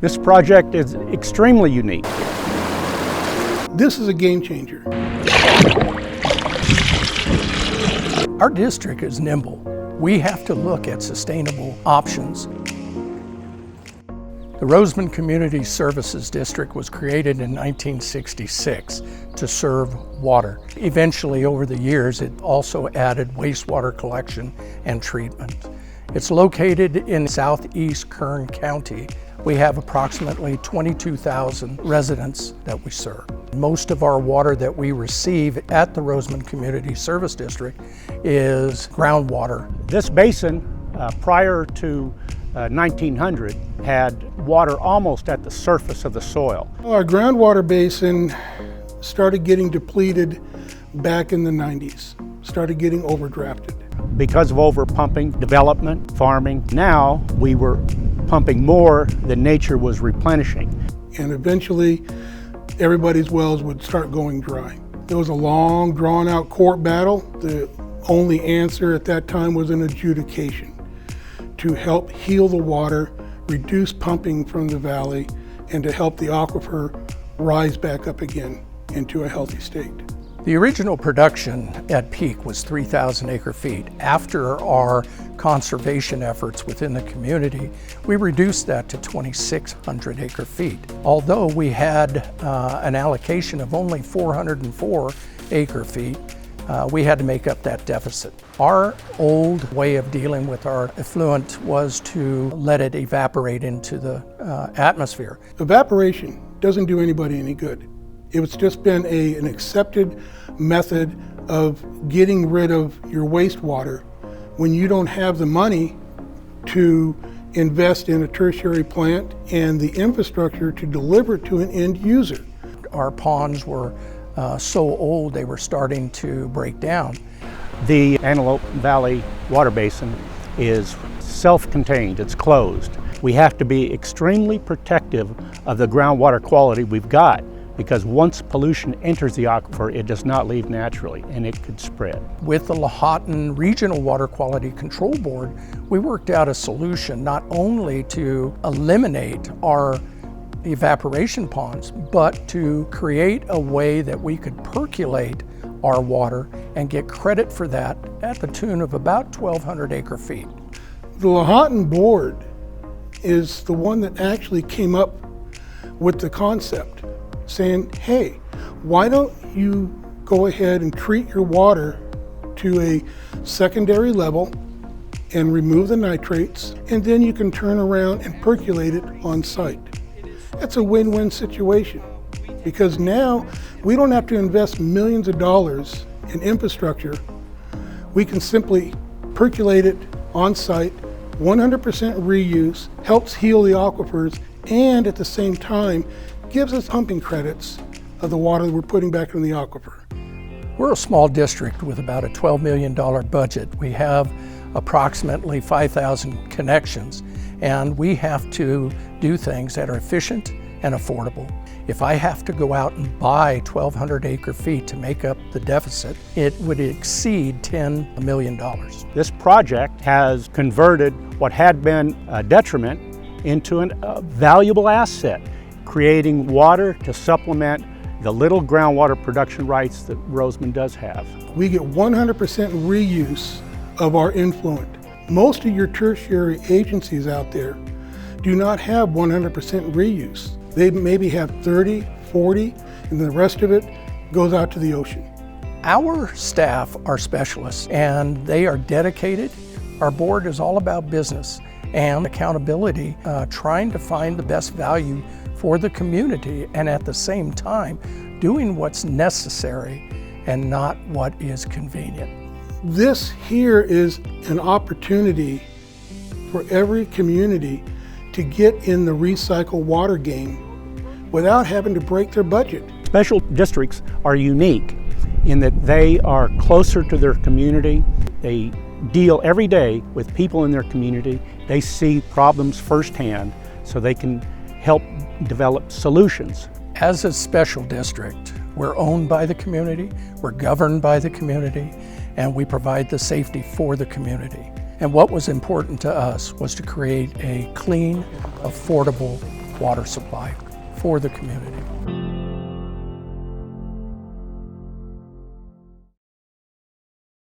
This project is extremely unique. This is a game changer. Our district is nimble. We have to look at sustainable options. The Rosamond Community Services District was created in 1966 to serve water. Eventually, over the years, it also added wastewater collection and treatment. It's located in southeast Kern County. We have approximately 22,000 residents that we serve. Most of our water that we receive at the Rosamond Community Service District is groundwater. This basin, prior to 1900, had water almost at the surface of the soil. Our groundwater basin started getting depleted back in the 90s, started getting overdrafted. Because of overpumping, development, farming, now we were pumping more than nature was replenishing. And eventually, everybody's wells would start going dry. There was a long, drawn-out court battle. The only answer at that time was an adjudication to help heal the water, reduce pumping from the valley, and to help the aquifer rise back up again into a healthy state. The original production at peak was 3,000 acre-feet. After our conservation efforts within the community, we reduced that to 2,600 acre-feet. Although we had an allocation of only 404 acre-feet, we had to make up that deficit. Our old way of dealing with our effluent was to let it evaporate into the atmosphere. Evaporation doesn't do anybody any good. It's just been an accepted method of getting rid of your wastewater when you don't have the money to invest in a tertiary plant and the infrastructure to deliver it to an end user. Our ponds were so old they were starting to break down. The Antelope Valley Water Basin is self-contained, it's closed. We have to be extremely protective of the groundwater quality we've got, because once pollution enters the aquifer, it does not leave naturally and it could spread. With the Lahontan Regional Water Quality Control Board, we worked out a solution not only to eliminate our evaporation ponds, but to create a way that we could percolate our water and get credit for that at the tune of about 1,200 acre-feet. The Lahontan board is the one that actually came up with the concept, saying, hey, why don't you go ahead and treat your water to a secondary level and remove the nitrates, and then you can turn around and percolate it on site. That's a win-win situation, because now we don't have to invest millions of dollars in infrastructure. We can simply percolate it on site, 100% reuse, helps heal the aquifers, and at the same time gives us pumping credits of the water that we're putting back in the aquifer. We're a small district with about a $12 million budget. We have approximately 5,000 connections, and we have to do things that are efficient and affordable. If I have to go out and buy 1,200 acre-feet to make up the deficit, it would exceed $10 million. This project has converted what had been a detriment into a valuable asset, creating water to supplement the little groundwater production rights that Rosamond does have. We get 100% reuse of our influent. Most of your tertiary agencies out there do not have 100% reuse. They maybe have 30, 40, and the rest of it goes out to the ocean. Our staff are specialists and they are dedicated. Our board is all about business and accountability, trying to find the best value for the community and at the same time doing what's necessary and not what is convenient. This here is an opportunity for every community to get in the recycled water game without having to break their budget. Special districts are unique in that they are closer to their community. They deal every day with people in their community. They see problems firsthand so they can help develop solutions. As a special district, we're owned by the community, we're governed by the community, and we provide the safety for the community. And what was important to us was to create a clean, affordable water supply for the community.